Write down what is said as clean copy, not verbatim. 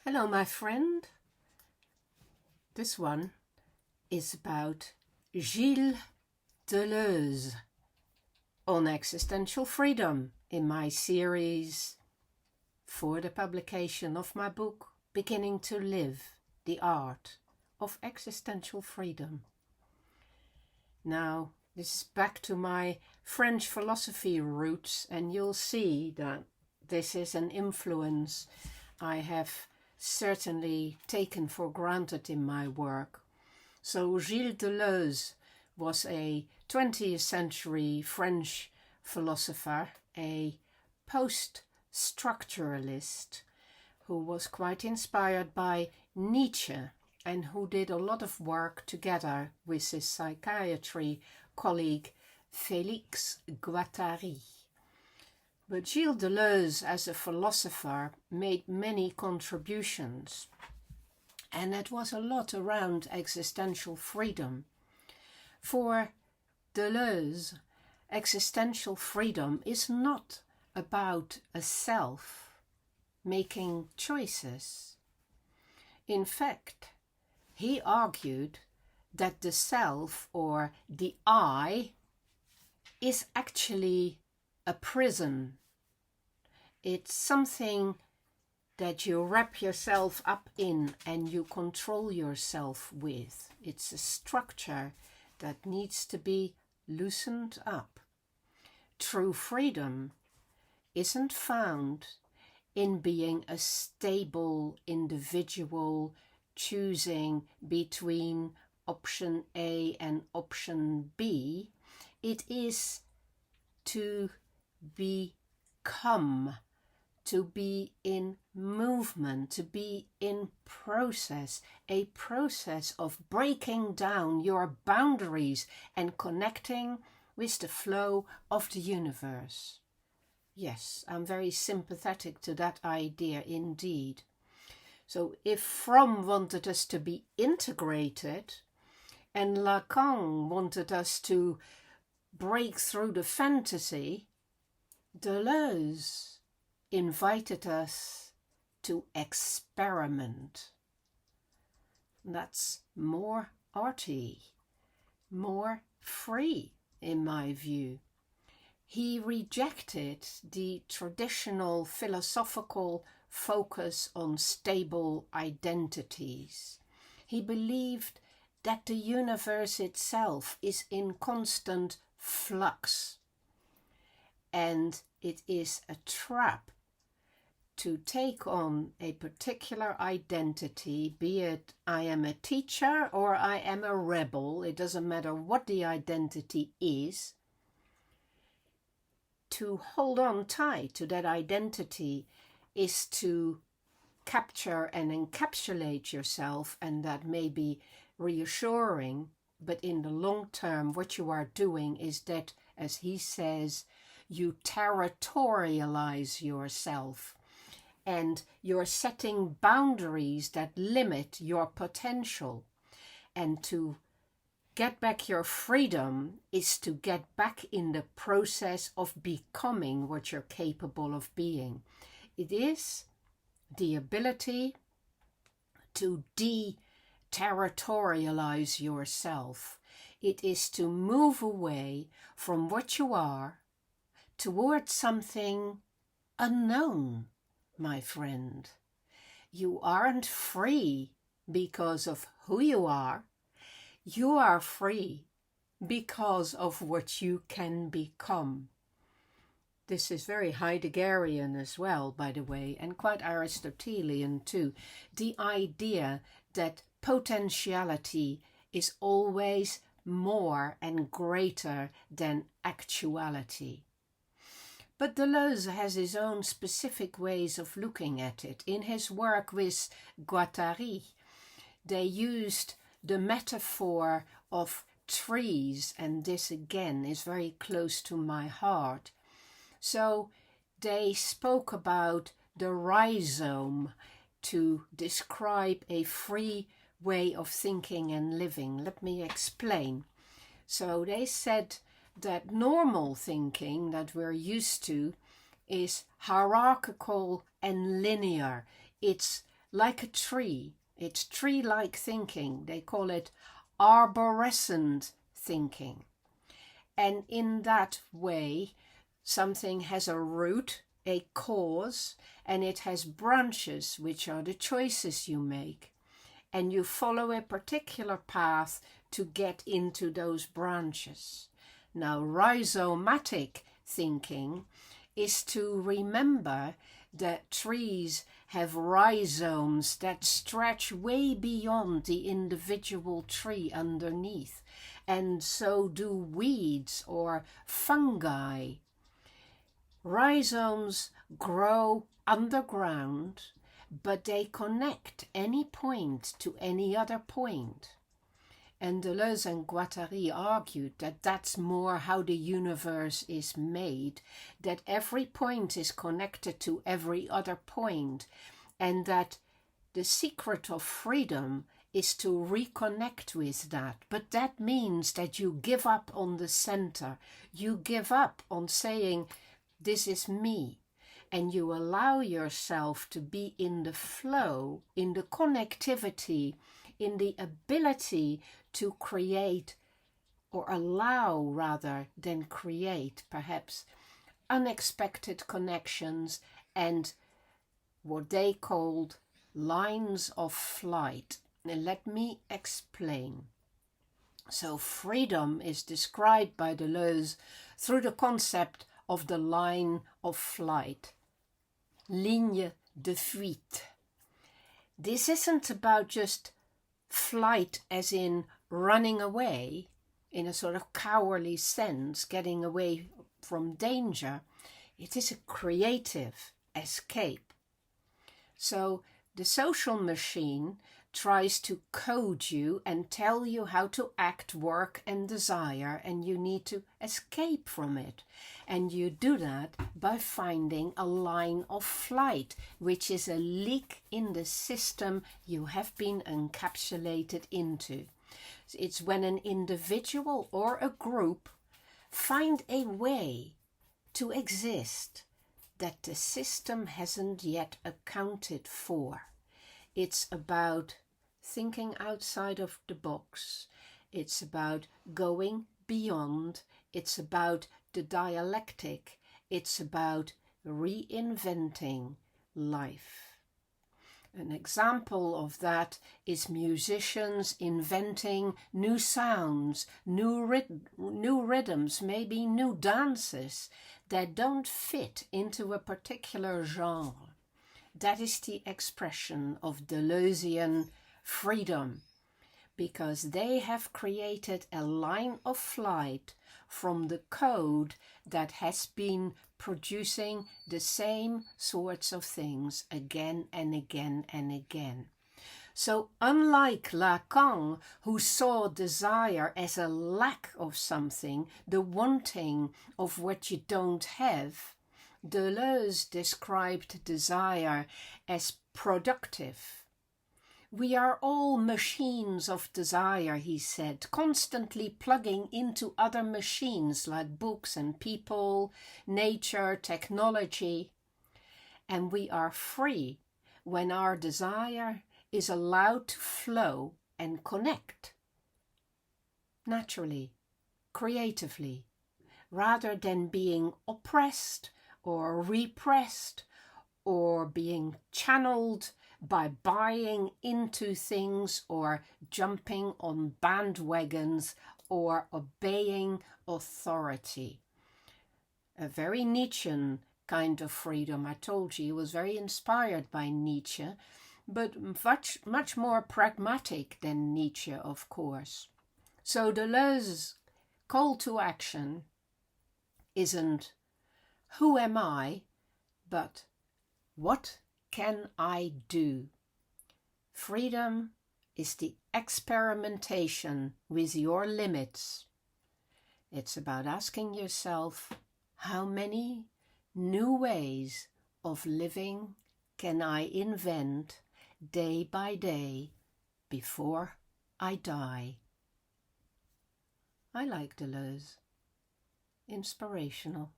Hello, my friend. This one is about Gilles Deleuze on existential freedom in my series for the publication of my book, Beginning to Live, the Art of Existential Freedom. Now, this is back to my French philosophy roots, and you'll see that this is an influence I have certainly taken for granted in my work. So Gilles Deleuze was a 20th century French philosopher, a post-structuralist who was quite inspired by Nietzsche and who did a lot of work together with his psychiatry colleague Félix Guattari. But Gilles Deleuze, as a philosopher, made many contributions, and it was a lot around existential freedom. For Deleuze, existential freedom is not about a self making choices. In fact, he argued that the self, or the I, is actually a prison. It's something that you wrap yourself up in and you control yourself with. It's a structure that needs to be loosened up. True freedom isn't found in being a stable individual choosing between option A and option B. It is to become, to be in movement, to be in process, a process of breaking down your boundaries and connecting with the flow of the universe. Yes, I'm very sympathetic to that idea indeed. So if Fromm wanted us to be integrated and Lacan wanted us to break through the fantasy, Deleuze invited us to experiment. That's more arty, more free in my view. He rejected the traditional philosophical focus on stable identities. He believed that the universe itself is in constant flux, and it is a trap to take on a particular identity, be it I am a teacher or I am a rebel, it doesn't matter what the identity is. To hold on tight to that identity is to capture and encapsulate yourself, and that may be reassuring, but in the long term what you are doing is that, as he says, you territorialize yourself and you're setting boundaries that limit your potential. And to get back your freedom is to get back in the process of becoming what you're capable of being. It is the ability to territorialize yourself. It is to move away from what you are towards something unknown, my friend. You aren't free because of who you are. You are free because of what you can become. This is very Heideggerian as well, by the way, and quite Aristotelian too. The idea that potentiality is always more and greater than actuality. But Deleuze has his own specific ways of looking at it. In his work with Guattari, they used the metaphor of trees, and this again is very close to my heart. So they spoke about the rhizome to describe a free way of thinking and living. Let me explain. So they said that normal thinking that we're used to is hierarchical and linear. It's like a tree. It's tree-like thinking. They call it arborescent thinking. And in that way, something has a root, a cause, and it has branches, which are the choices you make. And you follow a particular path to get into those branches. Now, rhizomatic thinking is to remember that trees have rhizomes that stretch way beyond the individual tree underneath, and so do weeds or fungi. Rhizomes grow underground, but they connect any point to any other point. And Deleuze and Guattari argued that that's more how the universe is made, that every point is connected to every other point, and that the secret of freedom is to reconnect with that. But that means that you give up on the center. You give up on saying, this is me. And you allow yourself to be in the flow, in the connectivity, in the ability to create, or allow rather than create, perhaps, unexpected connections and what they called lines of flight. And let me explain. So freedom is described by Deleuze through the concept of the line of flight. Ligne de fuite. This isn't about just flight as in running away in a sort of cowardly sense, getting away from danger. It is a creative escape. So the social machine tries to code you and tell you how to act, work, and desire, and you need to escape from it. And you do that by finding a line of flight, which is a leak in the system you have been encapsulated into. It's when an individual or a group find a way to exist that the system hasn't yet accounted for. It's about thinking outside of the box. It's about going beyond. It's about the dialectic. It's about reinventing life. An example of that is musicians inventing new sounds, new rhythms, maybe new dances that don't fit into a particular genre. That is the expression of Deleuzian freedom, because they have created a line of flight from the code that has been producing the same sorts of things again and again and again. So unlike Lacan, who saw desire as a lack of something, the wanting of what you don't have, Deleuze described desire as productive. We are all machines of desire, he said, constantly plugging into other machines like books and people, nature, technology. And we are free when our desire is allowed to flow and connect naturally, creatively, rather than being oppressed or repressed or being channeled by buying into things or jumping on bandwagons or obeying authority. A very Nietzschean kind of freedom. I told you he was very inspired by Nietzsche, but much more pragmatic than Nietzsche, of course. So Deleuze's call to action isn't who am I, but what can I do? Freedom is the experimentation with your limits. It's about asking yourself, how many new ways of living can I invent day by day before I die? I like Deleuze. Inspirational.